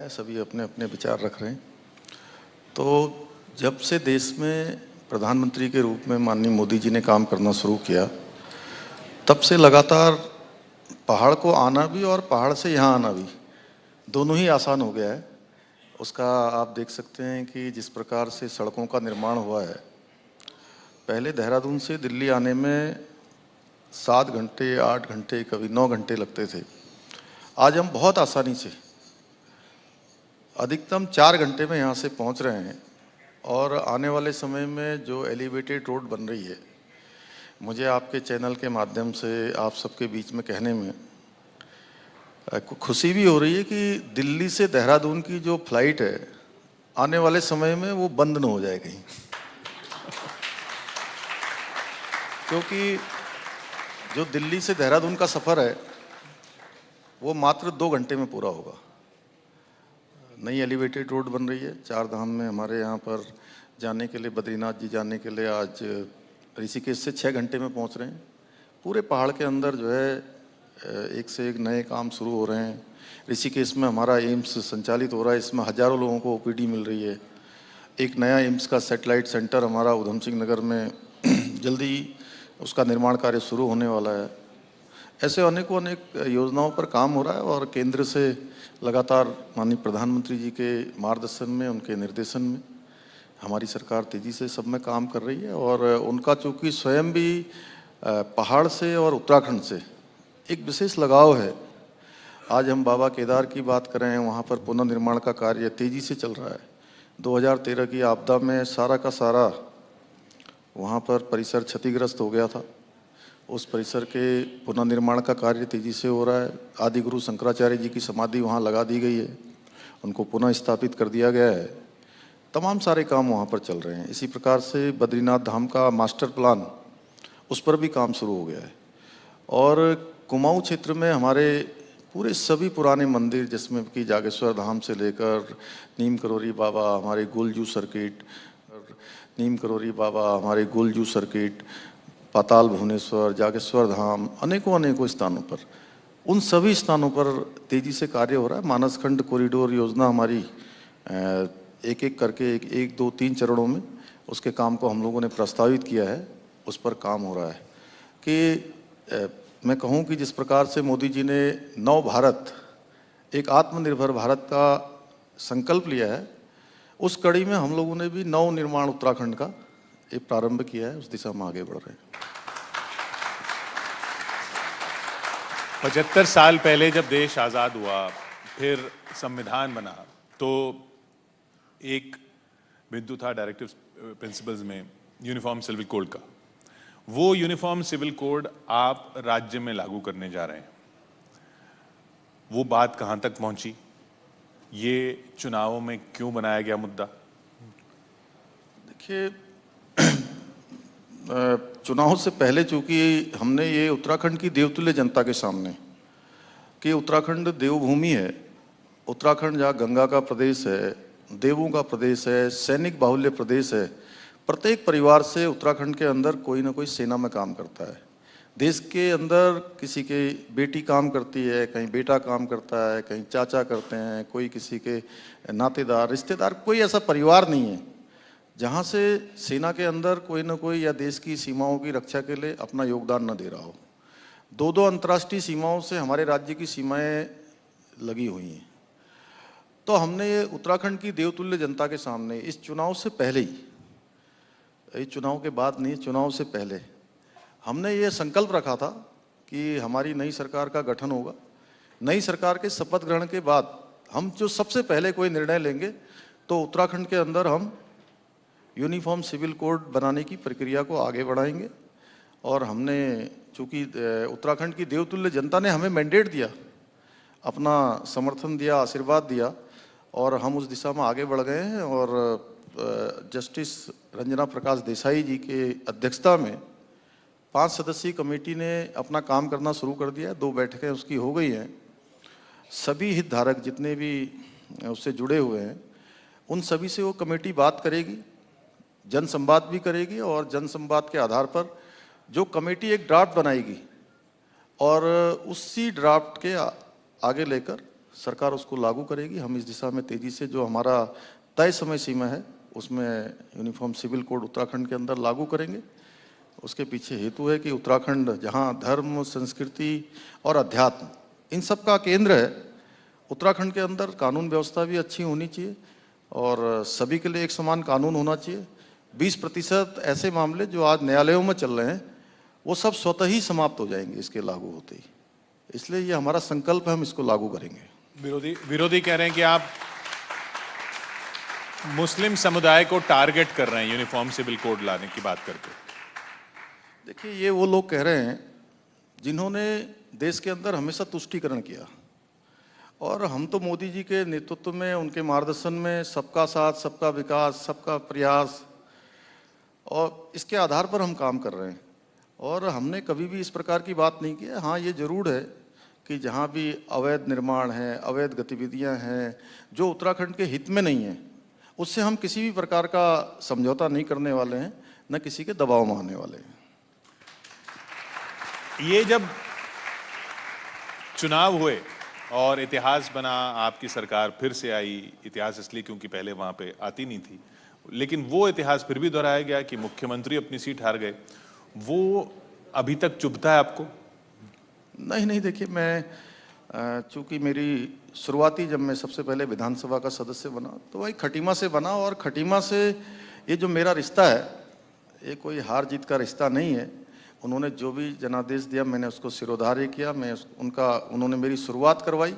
सभी अपने अपने विचार रख रहे हैं। तो जब से देश में प्रधानमंत्री के रूप में माननीय मोदी जी ने काम करना शुरू किया, तब से लगातार पहाड़ को आना भी और पहाड़ से यहाँ आना भी दोनों ही आसान हो गया है। उसका आप देख सकते हैं कि जिस प्रकार से सड़कों का निर्माण हुआ है, पहले देहरादून से दिल्ली आने में 7 घंटे, 8 घंटे, कभी 9 घंटे लगते थे। आज हम बहुत आसानी से अधिकतम 4 घंटे में यहाँ से पहुँच रहे हैं। और आने वाले समय में जो एलिवेटेड रोड बन रही है, मुझे आपके चैनल के माध्यम से आप सबके बीच में कहने में खुशी भी हो रही है कि दिल्ली से देहरादून की जो फ्लाइट है, आने वाले समय में वो बंद न हो जाए कहीं। क्योंकि जो दिल्ली से देहरादून का सफ़र है वो मात्र 2 घंटे में पूरा होगा। नई एलिवेटेड रोड बन रही है। 4 धाम में हमारे यहाँ पर जाने के लिए, बद्रीनाथ जी जाने के लिए आज ऋषिकेश से 6 घंटे में पहुँच रहे हैं। पूरे पहाड़ के अंदर जो है एक से एक नए काम शुरू हो रहे हैं। ऋषिकेश में हमारा एम्स संचालित हो रहा है, इसमें हज़ारों लोगों को ओपीडी मिल रही है। एक नया एम्स का सैटेलाइट सेंटर हमारा उधम सिंह नगर में जल्दी उसका निर्माण कार्य शुरू होने वाला है। ऐसे अनेकों अनेक योजनाओं पर काम हो रहा है और केंद्र से लगातार माननीय प्रधानमंत्री जी के मार्गदर्शन में, उनके निर्देशन में हमारी सरकार तेज़ी से सब में काम कर रही है। और उनका चूँकि स्वयं भी पहाड़ से और उत्तराखंड से एक विशेष लगाव है। आज हम बाबा केदार की बात करें, वहाँ पर पुनर्निर्माण का कार्य तेज़ी से चल रहा है। 2013 की आपदा में सारा का सारा वहाँ पर परिसर क्षतिग्रस्त हो गया था। उस परिसर के पुनर्निर्माण का कार्य तेज़ी से हो रहा है। आदि गुरु शंकराचार्य जी की समाधि वहाँ लगा दी गई है, उनको पुनः स्थापित कर दिया गया है। तमाम सारे काम वहाँ पर चल रहे हैं। इसी प्रकार से बद्रीनाथ धाम का मास्टर प्लान, उस पर भी काम शुरू हो गया है। और कुमाऊँ क्षेत्र में हमारे पूरे सभी पुराने मंदिर, जिसमें कि जागेश्वर धाम से लेकर नीम करोली बाबा, हमारे गोलजू सर्किट, नीम करोली बाबा, हमारे गोलजू सर्किट, पाताल भुवनेश्वर, जागेश्वर धाम, अनेकों अनेकों स्थानों पर, उन सभी स्थानों पर तेज़ी से कार्य हो रहा है। मानसखंड कॉरिडोर योजना हमारी एक एक करके एक 2 3 चरणों में उसके काम को हम लोगों ने प्रस्तावित किया है। उस पर काम हो रहा है कि मैं कहूँ कि जिस प्रकार से मोदी जी ने नव भारत, एक आत्मनिर्भर भारत का संकल्प लिया है, उस कड़ी में हम लोगों ने भी नव निर्माण उत्तराखंड का एक प्रारंभ किया है। उस दिशा में आगे बढ़ रहे हैं। 75 साल पहले जब देश आज़ाद हुआ, फिर संविधान बना, तो एक बिंदु था डायरेक्टिव प्रिंसिपल्स में यूनिफॉर्म सिविल कोड का। वो यूनिफॉर्म सिविल कोड आप राज्य में लागू करने जा रहे हैं। वो बात कहाँ तक पहुंची? ये चुनावों में क्यों बनाया गया मुद्दा? देखिए, चुनाव से पहले चूंकि हमने ये उत्तराखंड की देवतुल्य जनता के सामने कि उत्तराखंड देवभूमि है, उत्तराखंड जहाँ गंगा का प्रदेश है, देवों का प्रदेश है, सैनिक बाहुल्य प्रदेश है। प्रत्येक परिवार से उत्तराखंड के अंदर कोई ना कोई सेना में काम करता है। देश के अंदर किसी के बेटी काम करती है, कहीं बेटा काम करता है, कहीं चाचा करते हैं, कोई किसी के नातेदार, रिश्तेदार, कोई ऐसा परिवार नहीं है जहाँ से सेना के अंदर कोई ना कोई या देश की सीमाओं की रक्षा के लिए अपना योगदान न दे रहा हो। 2 अंतर्राष्ट्रीय सीमाओं से हमारे राज्य की सीमाएं लगी हुई हैं। तो हमने ये उत्तराखंड की देवतुल्य जनता के सामने इस चुनाव से पहले ही, इस चुनाव के बाद नहीं, चुनाव से पहले हमने ये संकल्प रखा था कि हमारी नई सरकार का गठन होगा। नई सरकार के शपथ ग्रहण के बाद हम जो सबसे पहले कोई निर्णय लेंगे तो उत्तराखंड के अंदर हम यूनिफॉर्म सिविल कोड बनाने की प्रक्रिया को आगे बढ़ाएंगे। और हमने चूँकि उत्तराखंड की देवतुल्य जनता ने हमें मैंडेट दिया, अपना समर्थन दिया, आशीर्वाद दिया, और हम उस दिशा में आगे बढ़ गए हैं। और जस्टिस रंजना प्रकाश देसाई जी के अध्यक्षता में 5 सदस्यीय कमेटी ने अपना काम करना शुरू कर दिया। 2 बैठकें उसकी हो गई हैं। सभी हितधारक जितने भी उससे जुड़े हुए हैं, उन सभी से वो कमेटी बात करेगी, जनसंवाद भी करेगी, और जनसंवाद के आधार पर जो कमेटी एक ड्राफ्ट बनाएगी और उसी ड्राफ्ट के आगे लेकर सरकार उसको लागू करेगी। हम इस दिशा में तेज़ी से जो हमारा तय समय सीमा है उसमें यूनिफॉर्म सिविल कोड उत्तराखंड के अंदर लागू करेंगे। उसके पीछे हेतु है कि उत्तराखंड जहाँ धर्म, संस्कृति और अध्यात्म इन सब का केंद्र है, उत्तराखंड के अंदर कानून व्यवस्था भी अच्छी होनी चाहिए और सभी के लिए एक समान कानून होना चाहिए। 20% ऐसे मामले जो आज न्यायालयों में चल रहे हैं वो सब स्वतः ही समाप्त हो जाएंगे इसके लागू होते ही। इसलिए ये हमारा संकल्प है, हम इसको लागू करेंगे। विरोधी कह रहे हैं कि आप मुस्लिम समुदाय को टारगेट कर रहे हैं यूनिफॉर्म सिविल कोड लाने की बात करके। देखिए, ये वो लोग कह रहे हैं जिन्होंने देश के अंदर हमेशा तुष्टीकरण किया, और हम तो मोदी जी के नेतृत्व में, उनके मार्गदर्शन में सबका साथ, सबका विकास, सबका प्रयास और इसके आधार पर हम काम कर रहे हैं और हमने कभी भी इस प्रकार की बात नहीं की है। हाँ, ये जरूर है कि जहाँ भी अवैध निर्माण है, अवैध गतिविधियाँ हैं जो उत्तराखंड के हित में नहीं है, उससे हम किसी भी प्रकार का समझौता नहीं करने वाले हैं, न किसी के दबाव में आने वाले हैं। ये जब चुनाव हुए और इतिहास बना, आपकी सरकार फिर से आई, इतिहास इसलिए क्योंकि पहले वहां पे आती नहीं थी, लेकिन वो इतिहास फिर भी दोहराया गया कि मुख्यमंत्री अपनी सीट हार गए। वो अभी तक चुभता है आपको? नहीं, देखिए, मैं चूंकि मेरी शुरुआती, जब मैं सबसे पहले विधानसभा का सदस्य बना तो वही खटीमा से बना, और खटीमा से ये जो मेरा रिश्ता है ये कोई हार जीत का रिश्ता नहीं है। उन्होंने जो भी जनादेश दिया मैंने उसको सिरोधार्य किया, उन्होंने मेरी शुरुआत करवाई,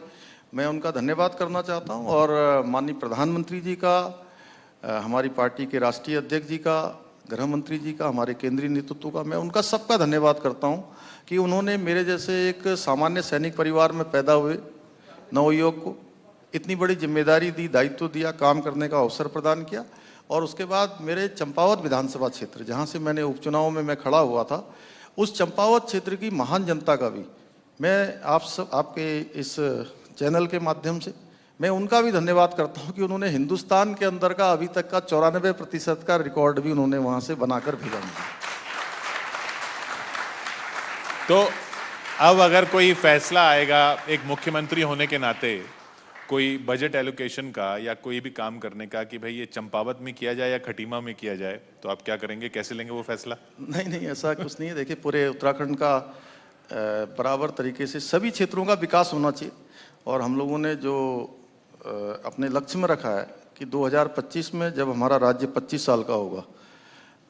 मैं उनका धन्यवाद करना चाहता हूँ। और माननीय प्रधानमंत्री जी का, हमारी पार्टी के राष्ट्रीय अध्यक्ष जी का, गृह मंत्री जी का, हमारे केंद्रीय नेतृत्व का, मैं उनका सबका धन्यवाद करता हूँ कि उन्होंने मेरे जैसे एक सामान्य सैनिक परिवार में पैदा हुए नवयुवक को इतनी बड़ी जिम्मेदारी दी, दायित्व दिया, काम करने का अवसर प्रदान किया। और उसके बाद मेरे चंपावत विधानसभा क्षेत्र, जहाँ से मैंने उपचुनाव में मैं खड़ा हुआ था, उस चंपावत क्षेत्र की महान जनता का भी मैं आपके इस चैनल के माध्यम से मैं उनका भी धन्यवाद करता हूं कि उन्होंने हिंदुस्तान के अंदर का अभी तक का 94% का रिकॉर्ड भी उन्होंने वहां से बनाकर भेजा मुझे। तो अब अगर कोई फैसला आएगा एक मुख्यमंत्री होने के नाते, कोई बजट एलोकेशन का या कोई भी काम करने का कि भाई ये चंपावत में किया जाए या खटीमा में किया जाए, तो आप क्या करेंगे, कैसे लेंगे वो फैसला? नहीं, ऐसा कुछ नहीं है। देखिए, पूरे उत्तराखंड का बराबर तरीके से सभी क्षेत्रों का विकास होना चाहिए और हम लोगों ने जो अपने लक्ष्य में रखा है कि 2025 में जब हमारा राज्य 25 साल का होगा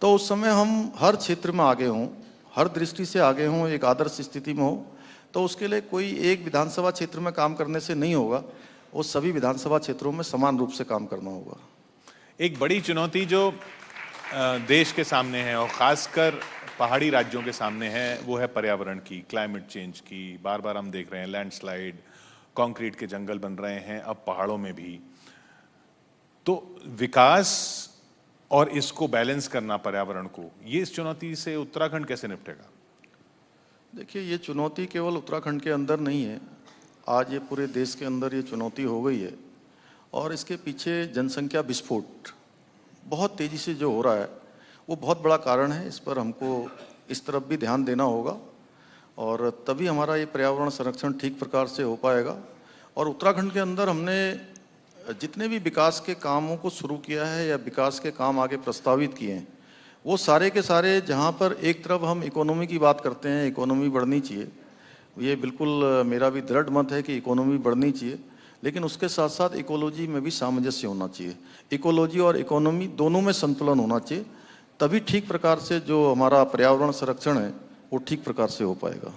तो उस समय हम हर क्षेत्र में आगे हों, हर दृष्टि से आगे हों, एक आदर्श स्थिति में हो। तो उसके लिए कोई एक विधानसभा क्षेत्र में काम करने से नहीं होगा, वो सभी विधानसभा क्षेत्रों में समान रूप से काम करना होगा। एक बड़ी चुनौती जो देश के सामने है और खासकर पहाड़ी राज्यों के सामने है, वो है पर्यावरण की, क्लाइमेट चेंज की। बार बार हम देख रहे हैं लैंडस्लाइड, कंक्रीट के जंगल बन रहे हैं अब पहाड़ों में भी। तो विकास और इसको बैलेंस करना, पर्यावरण को, ये इस चुनौती से उत्तराखंड कैसे निपटेगा? देखिए, ये चुनौती केवल उत्तराखंड के अंदर नहीं है, आज ये पूरे देश के अंदर ये चुनौती हो गई है। और इसके पीछे जनसंख्या विस्फोट बहुत तेज़ी से जो हो रहा है वो बहुत बड़ा कारण है। इस पर हमको इस तरफ भी ध्यान देना होगा और तभी हमारा ये पर्यावरण संरक्षण ठीक प्रकार से हो पाएगा। और उत्तराखंड के अंदर हमने जितने भी विकास के कामों को शुरू किया है या विकास के काम आगे प्रस्तावित किए हैं, वो सारे के सारे, जहाँ पर एक तरफ हम इकोनॉमी की बात करते हैं, इकोनॉमी बढ़नी चाहिए, ये बिल्कुल मेरा भी दृढ़ मत है कि इकोनॉमी बढ़नी चाहिए, लेकिन उसके साथ साथ इकोलॉजी में भी सामंजस्य होना चाहिए। इकोलॉजी और इकोनॉमी दोनों में संतुलन होना चाहिए, तभी ठीक प्रकार से जो हमारा पर्यावरण संरक्षण है वो ठीक प्रकार से हो पाएगा।